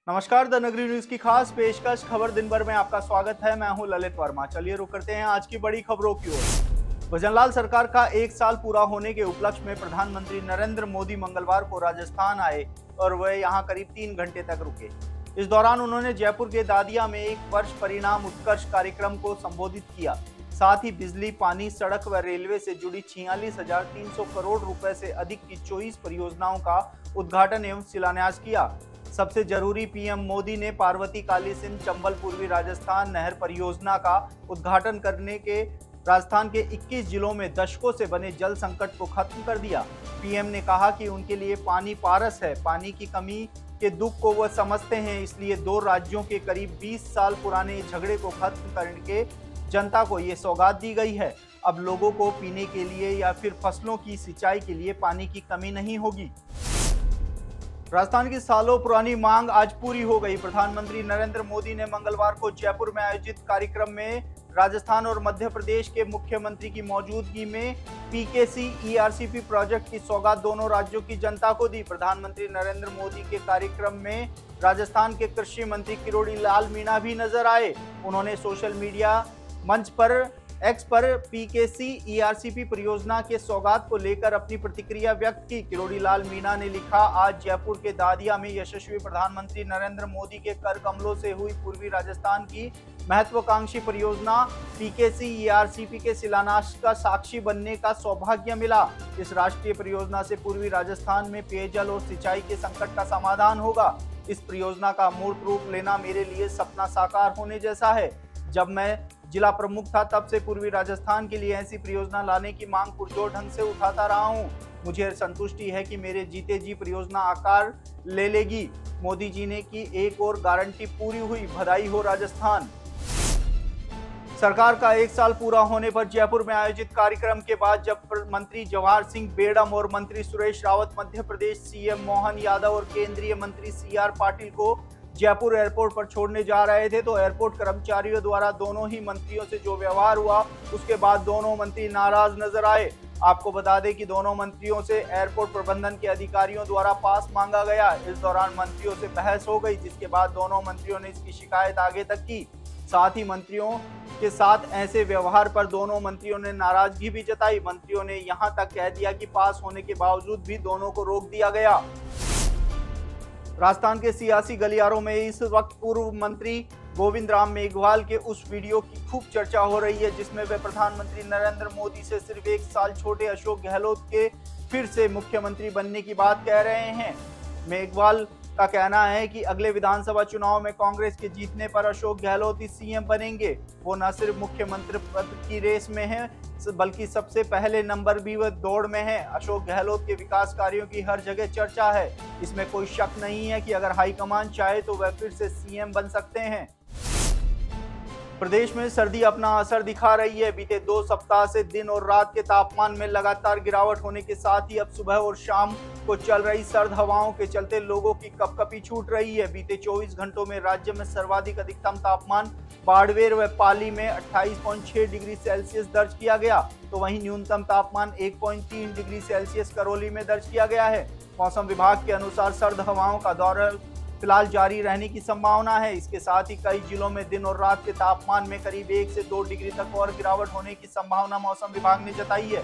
नमस्कार, द नगरी न्यूज की खास पेशकश खबर दिन भर में आपका स्वागत है। मैं हूं ललित वर्मा। चलिए रुक करते हैं आज की बड़ी खबरों की ओर। भजनलाल सरकार का 1 साल पूरा होने के उपलक्ष्य में प्रधानमंत्री नरेंद्र मोदी मंगलवार को राजस्थान आए और वह यहां करीब 3 घंटे तक रुके। इस दौरान उन्होंने जयपुर के दादिया में 1 वर्ष परिणाम उत्कर्ष कार्यक्रम को संबोधित किया। साथ ही बिजली, पानी, सड़क व रेलवे से जुड़ी 46,300 करोड़ रुपए से अधिक की 24 परियोजनाओं का उद्घाटन एवं शिलान्यास किया। सबसे जरूरी, पीएम मोदी ने पार्वती काली सिंध चंबल पूर्वी राजस्थान नहर परियोजना का उद्घाटन करने के राजस्थान के 21 जिलों में दशकों से बने जल संकट को खत्म कर दिया। पीएम ने कहा कि उनके लिए पानी पारस है, पानी की कमी के दुख को वह समझते हैं, इसलिए 2 राज्यों के करीब 20 साल पुराने झगड़े को खत्म करके जनता को ये सौगात दी गई है। अब लोगों को पीने के लिए या फिर फसलों की सिंचाई के लिए पानी की कमी नहीं होगी। राजस्थान की सालों पुरानी मांग आज पूरी हो गई। प्रधानमंत्री नरेंद्र मोदी ने मंगलवार को जयपुर में आयोजित कार्यक्रम में राजस्थान और मध्य प्रदेश के मुख्यमंत्री की मौजूदगी में पीकेसी ईआरसीपी प्रोजेक्ट की सौगात दोनों राज्यों की जनता को दी। प्रधानमंत्री नरेंद्र मोदी के कार्यक्रम में राजस्थान के कृषि मंत्री किरोड़ी लाल मीणा भी नजर आए। उन्होंने सोशल मीडिया मंच पर एक्स पर पीकेसी ईआरसीपी परियोजना के सौगात को लेकर अपनी प्रतिक्रिया व्यक्त की। किरोड़ी लाल मीणा ने लिखा, आज जयपुर के दादिया में यशस्वी प्रधानमंत्री नरेंद्र मोदी के कर कमलों से हुई पूर्वी राजस्थान की महत्वाकांक्षी परियोजना पीकेसी ईआरसीपी के शिलान्यास का साक्षी बनने का सौभाग्य मिला। इस राष्ट्रीय परियोजना से पूर्वी राजस्थान में पेयजल और सिंचाई के संकट का समाधान होगा। इस परियोजना का मूर्त रूप लेना मेरे लिए सपना साकार होने जैसा है। जब मैं जिला प्रमुख था तब से पूर्वी राजस्थान के लिए ऐसी परियोजना लाने की मांग पुरजोर ढंग से उठाता रहा हूं। मुझे संतुष्टि है कि मेरे जीते जी परियोजना आकार ले लेगी। मोदी जी ने की एक और गारंटी पूरी हुई, बधाई हो राजस्थान। सरकार का 1 साल पूरा होने पर जयपुर में आयोजित कार्यक्रम के बाद जब मंत्री जवाहर सिंह बेड़म और मंत्री सुरेश रावत मध्य प्रदेश सीएम मोहन यादव और केंद्रीय मंत्री सीआर पाटिल को जयपुर एयरपोर्ट पर छोड़ने जा रहे थे तो एयरपोर्ट कर्मचारियों द्वारा दोनों ही मंत्रियों से जो व्यवहार हुआ उसके बाद दोनों मंत्री नाराज नजर आए। आपको बता दें कि दोनों मंत्रियों से एयरपोर्ट प्रबंधन के अधिकारियों द्वारा पास मांगा गया। इस दौरान मंत्रियों से बहस हो गई, जिसके बाद दोनों मंत्रियों ने इसकी शिकायत आगे तक की। साथ ही मंत्रियों के साथ ऐसे व्यवहार पर दोनों मंत्रियों ने नाराजगी भी जताई। मंत्रियों ने यहां तक कह दिया कि पास होने के बावजूद भी दोनों को रोक दिया गया। राजस्थान के सियासी गलियारों में इस वक्त पूर्व मंत्री गोविंद राम मेघवाल के उस वीडियो की खूब चर्चा हो रही है जिसमें वे प्रधानमंत्री नरेंद्र मोदी से सिर्फ 1 साल छोटे अशोक गहलोत के फिर से मुख्यमंत्री बनने की बात कह रहे हैं। मेघवाल का कहना है कि अगले विधानसभा चुनाव में कांग्रेस के जीतने पर अशोक गहलोत ही सीएम बनेंगे। वो न सिर्फ मुख्यमंत्री पद की रेस में है बल्कि सबसे पहले नंबर भी वह दौड़ में है। अशोक गहलोत के विकास कार्यों की हर जगह चर्चा है। इसमें कोई शक नहीं है कि अगर हाईकमान चाहे तो वह फिर से सीएम बन सकते हैं। प्रदेश में सर्दी अपना असर दिखा रही है। बीते 2 सप्ताह से दिन और रात के तापमान में लगातार गिरावट होने के साथ ही अब सुबह और शाम को चल रही सर्द हवाओं के चलते लोगों की कपकपी छूट रही है। बीते 24 घंटों में राज्य में सर्वाधिक अधिकतम तापमान बाड़मेर व पाली में 28.6 डिग्री सेल्सियस दर्ज किया गया, तो वहीं न्यूनतम तापमान 1.3 डिग्री सेल्सियस करौली में दर्ज किया गया है। मौसम विभाग के अनुसार सर्द हवाओं का दौर फिलहाल जारी रहने की संभावना है। इसके साथ ही कई जिलों में दिन और रात के तापमान में करीब 1 से 2 डिग्री तक और गिरावट होने की संभावना मौसम विभाग ने जताई है।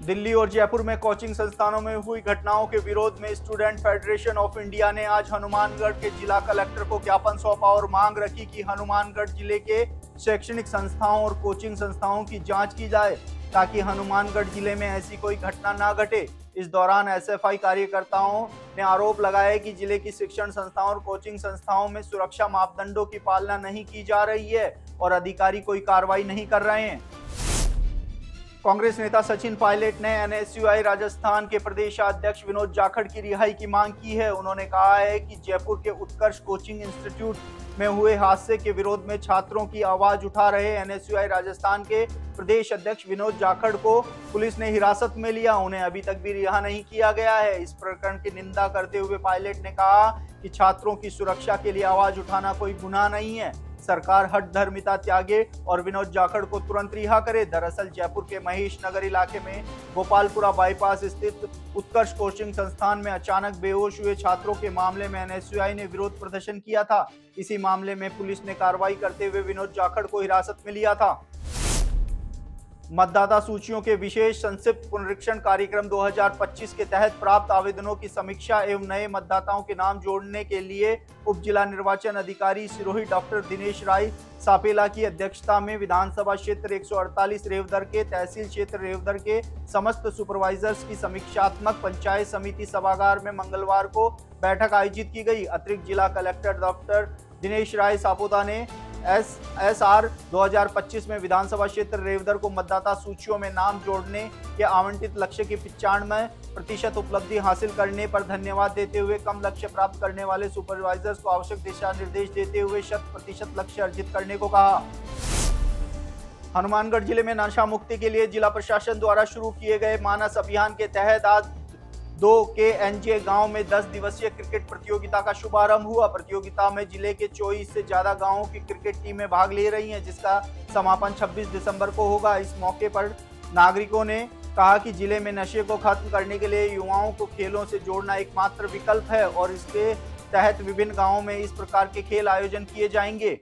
दिल्ली और जयपुर में कोचिंग संस्थानों में हुई घटनाओं के विरोध में स्टूडेंट फेडरेशन ऑफ इंडिया ने आज हनुमानगढ़ के जिला कलेक्टर को ज्ञापन सौंपा और मांग रखी कि हनुमानगढ़ जिले के शैक्षणिक संस्थाओं और कोचिंग संस्थाओं की जांच की जाए ताकि हनुमानगढ़ जिले में ऐसी कोई घटना ना घटे। इस दौरान एसएफआई कार्यकर्ताओं ने आरोप लगाया कि जिले की शिक्षण संस्थाओं और कोचिंग संस्थाओं में सुरक्षा मापदंडों की पालना नहीं की जा रही है और अधिकारी कोई कार्रवाई नहीं कर रहे हैं। कांग्रेस नेता सचिन पायलट ने एनएसयूआई राजस्थान के प्रदेशाध्यक्ष विनोद जाखड़ की रिहाई की मांग की है। उन्होंने कहा है कि जयपुर के उत्कर्ष कोचिंग इंस्टीट्यूट में हुए हादसे के विरोध में छात्रों की आवाज उठा रहे एनएसयूआई राजस्थान के प्रदेश अध्यक्ष विनोद जाखड़ को पुलिस ने हिरासत में लिया। उन्हें अभी तक भी रिहा नहीं किया गया है। इस प्रकरण की निंदा करते हुए पायलट ने कहा कि छात्रों की सुरक्षा के लिए आवाज उठाना कोई गुनाह नहीं है। सरकार हठ धर्मिता त्यागे और विनोद जाखड़ को तुरंत रिहा करे। दरअसल जयपुर के महेश नगर इलाके में गोपालपुरा बाईपास स्थित उत्कर्ष कोचिंग संस्थान में अचानक बेहोश हुए छात्रों के मामले में एनएसयूआई ने विरोध प्रदर्शन किया था। इसी मामले में पुलिस ने कार्रवाई करते हुए विनोद जाखड़ को हिरासत में लिया था। मतदाता सूचियों के विशेष संक्षिप्त पुनरीक्षण कार्यक्रम 2025 के तहत प्राप्त आवेदनों की समीक्षा एवं नए मतदाताओं के नाम जोड़ने के लिए उप जिला निर्वाचन अधिकारी सिरोही डॉक्टर दिनेश राय सापेला की अध्यक्षता में विधानसभा क्षेत्र 148 रेवदर के तहसील क्षेत्र रेवदर के समस्त सुपरवाइजर्स की समीक्षात्मक पंचायत समिति सभागार में मंगलवार को बैठक आयोजित की गई। अतिरिक्त जिला कलेक्टर डॉक्टर दिनेश राय सापोदा ने SR 2025 में विधानसभा क्षेत्र रेवदर को मतदाता सूचियों में नाम जोड़ने के आवंटित लक्ष्य की 95% उपलब्धि हासिल करने पर धन्यवाद देते हुए कम लक्ष्य प्राप्त करने वाले सुपरवाइजर्स को आवश्यक दिशा निर्देश देते हुए 100% लक्ष्य अर्जित करने को कहा। हनुमानगढ़ जिले में नशा मुक्ति के लिए जिला प्रशासन द्वारा शुरू किए गए मानस अभियान के तहत आज 2 के NJ गांव में 10 दिवसीय क्रिकेट प्रतियोगिता का शुभारंभ हुआ। प्रतियोगिता में जिले के 24 से ज्यादा गांवों की क्रिकेट टीमें भाग ले रही हैं, जिसका समापन 26 दिसंबर को होगा। इस मौके पर नागरिकों ने कहा कि जिले में नशे को खत्म करने के लिए युवाओं को खेलों से जोड़ना एकमात्र विकल्प है और इसके तहत विभिन्न गाँवों में इस प्रकार के खेल आयोजन किए जाएंगे।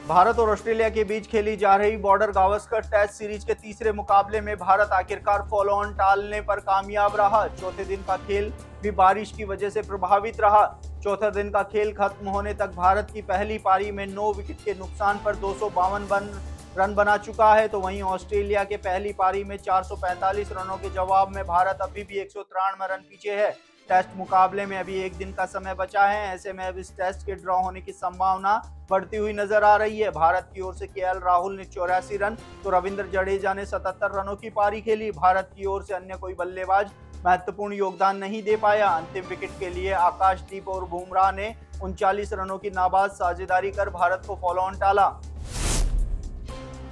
भारत और ऑस्ट्रेलिया के बीच खेली जा रही बॉर्डर गावस्कर टेस्ट सीरीज के तीसरे मुकाबले में भारत आखिरकार फॉलो ऑन टालने पर कामयाब रहा। चौथे दिन का खेल भी बारिश की वजह से प्रभावित रहा। चौथे दिन का खेल खत्म होने तक भारत की पहली पारी में 9 विकेट के नुकसान पर 252 रन बना चुका है, तो वहीं ऑस्ट्रेलिया के पहली पारी में 445 रनों के जवाब में भारत अभी भी 193 रन पीछे है। टेस्ट मुकाबले में अभी एक दिन का समय बचा है, ऐसे में अब इस टेस्ट के ड्रॉ होने की संभावना बढ़ती हुई नजर आ रही है। भारत की ओर से KL राहुल ने 84 रन तो रविंद्र जडेजा ने 77 रनों की पारी खेली। भारत की ओर से अन्य कोई बल्लेबाज महत्वपूर्ण योगदान नहीं दे पाया। अंतिम विकेट के लिए आकाशदीप और बुमराह ने 39 रनों की नाबाद साझेदारी कर भारत को फॉलो ऑन टाला।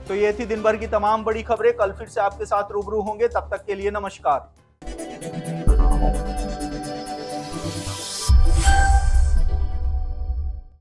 तो ये थी दिन भर की तमाम बड़ी खबरें। कल फिर से आपके साथ रूबरू होंगे, तब तक के लिए नमस्कार।